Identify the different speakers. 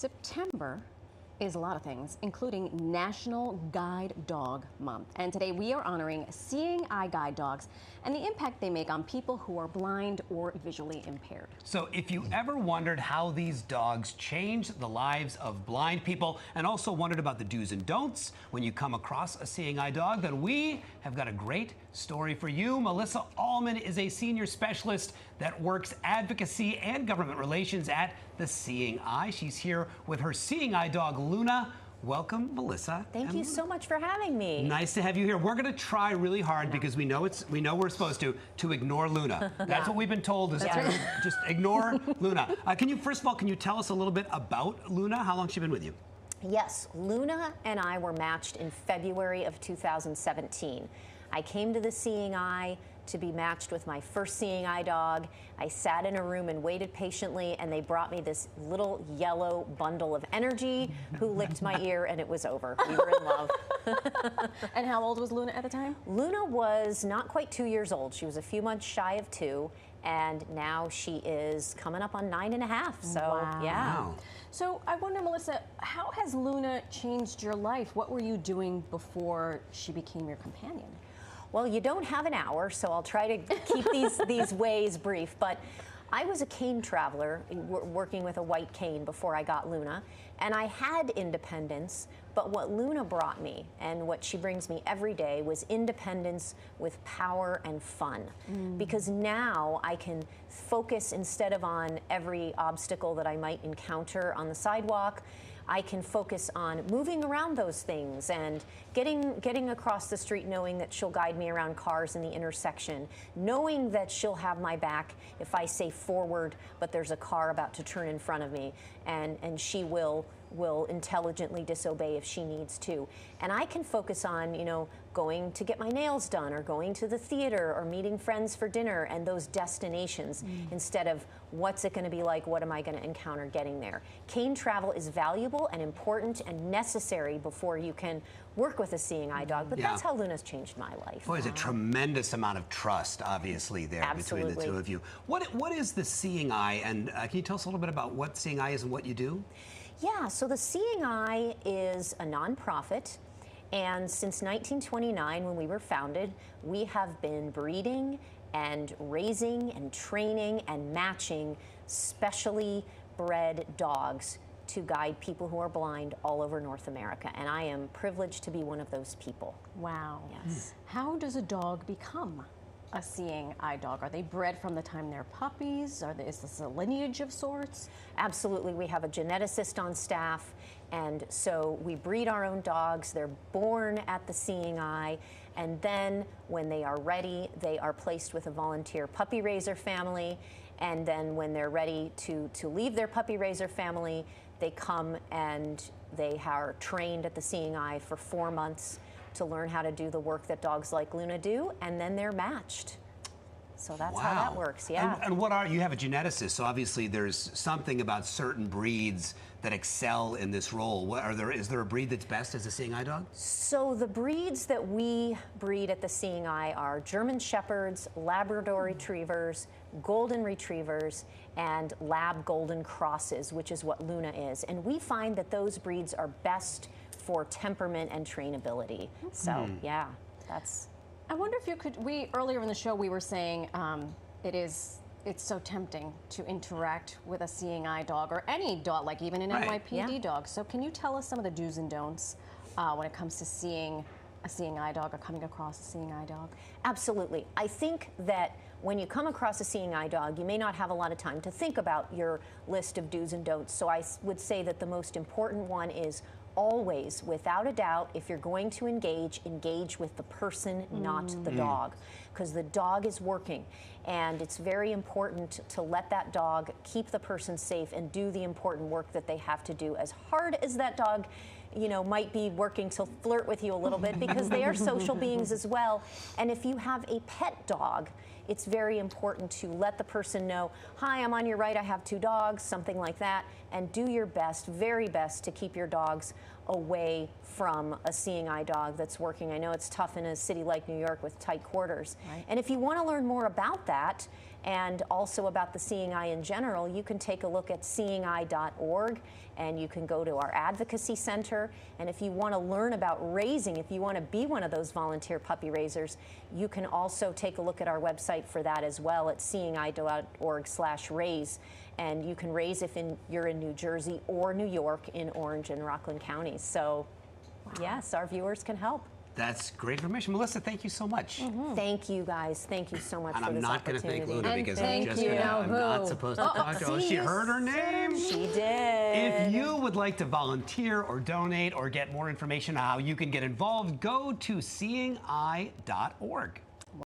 Speaker 1: September is a lot of things, including National Guide Dog Month. And today we are honoring seeing eye guide dogs and the impact they make on people who are blind or visually impaired.
Speaker 2: So if you ever wondered how these dogs change the lives of blind people and also wondered about the do's and don'ts when you come across a seeing eye dog, then we have got a great story for you. Melissa Allman is a senior specialist that works advocacy and government relations at the Seeing Eye. She's here with her seeing eye dog, Luna. Welcome, Melissa.
Speaker 3: Thank you so much for having me.
Speaker 2: Nice to have you here. We're going to try really hard because we know we're supposed to ignore Luna. That's what we've been told is to just ignore Luna. First of all, can you tell us a little bit about Luna? How long has she been with you?
Speaker 3: Yes, Luna and I were matched in February of 2017. I came to the Seeing Eye to be matched with my first seeing eye dog. I sat in a room and waited patiently, and they brought me this little yellow bundle of energy who licked my ear, and it was over. We were in love.
Speaker 1: And how old was Luna at the time?
Speaker 3: Luna was not quite 2 years old. She was a few months shy of 2, and now she is coming up on 9.5. So,
Speaker 1: wow.
Speaker 3: Yeah.
Speaker 2: Wow.
Speaker 1: So I wonder, Melissa, how has Luna changed your life? What were you doing before she became your companion?
Speaker 3: Well, you don't have an hour, so I'll try to keep these ways brief. But I was a cane traveler working with a white cane before I got Luna, and I had independence, but what Luna brought me and what she brings me every day was independence with power and fun. Because now I can focus instead of on every obstacle that I might encounter on the sidewalk. I can focus on moving around those things and getting across the street, knowing that she'll guide me around cars in the intersection, knowing that she'll have my back if I say forward, but there's a car about to turn in front of me, and she will intelligently disobey if she needs to. And I can focus on, going to get my nails done or going to the theater or meeting friends for dinner and those destinations instead of what's it going to be like, what am I going to encounter getting there. Cane travel is valuable and important and necessary before you can work with a seeing eye dog, but that's how Luna's changed my life.
Speaker 2: Boy, there's a tremendous amount of trust, obviously, there between the two of you. What is the Seeing Eye, and can you tell us a little bit about what Seeing Eye is and what you do?
Speaker 3: Yeah, so the Seeing Eye is a nonprofit, and since 1929, when we were founded, we have been breeding and raising and training and matching specially bred dogs to guide people who are blind all over North America, and I am privileged to be one of those people.
Speaker 1: Wow.
Speaker 3: Yes.
Speaker 1: How does a dog become a seeing eye dog? Are they bred from the time they're puppies? Is this a lineage of sorts?
Speaker 3: Absolutely. We have a geneticist on staff, and so we breed our own dogs. They're born at the Seeing Eye, and then when they are ready, they are placed with a volunteer puppy raiser family, and then when they're ready to leave their puppy raiser family, they come and they are trained at the Seeing Eye for 4 months to learn how to do the work that dogs like Luna do, and then they're matched. So that's how that works, yeah.
Speaker 2: And you have a geneticist, so obviously there's something about certain breeds that excel in this role. Is there a breed that's best as a seeing eye dog?
Speaker 3: So the breeds that we breed at the Seeing Eye are German Shepherds, Labrador Retrievers, Golden Retrievers, and Lab Golden Crosses, which is what Luna is. And we find that those breeds are best for temperament and trainability. So yeah, that's.
Speaker 1: I wonder if you could, earlier in the show we were saying it's so tempting to interact with a seeing eye dog or any dog, like even an NYPD dog. So can you tell us some of the do's and don'ts when it comes to seeing a seeing eye dog or coming across a seeing eye dog?
Speaker 3: Absolutely. I think that when you come across a seeing eye dog, you may not have a lot of time to think about your list of do's and don'ts. So I would say that the most important one is always, without a doubt, if you're going to engage with the person, not the dog, because the dog is working, and it's very important to let that dog keep the person safe and do the important work that they have to do, as hard as that dog might be working to flirt with you a little bit, because they are social beings as well. And if you have a pet dog, it's very important to let the person know, hi, I'm on your right, I have 2 dogs, something like that, and do your best, very best, to keep your dogs away from a seeing eye dog that's working. I know it's tough in a city like New York with tight quarters. Right. And if you want to learn more about that and also about the Seeing Eye in general, you can take a look at seeingeye.org, and you can go to our advocacy center. And if you want to learn about raising, if you want to be one of those volunteer puppy raisers, you can also take a look at our website for that as well at seeingeye.org/raise. And you can raise if you're in New Jersey or New York in Orange and Rockland counties. So, yes, our viewers can help.
Speaker 2: That's great information. Melissa, thank you so much.
Speaker 3: Thank you, guys. Thank you so much
Speaker 2: And
Speaker 3: for
Speaker 2: I'm
Speaker 3: this
Speaker 2: not going to
Speaker 3: opportunity.
Speaker 2: thank Luna because
Speaker 1: And
Speaker 2: I'm just
Speaker 1: thank you.
Speaker 2: I'm not supposed to talk to her. Oh, she heard her name.
Speaker 3: She did.
Speaker 2: If you would like to volunteer or donate or get more information on how you can get involved, go to seeingeye.org.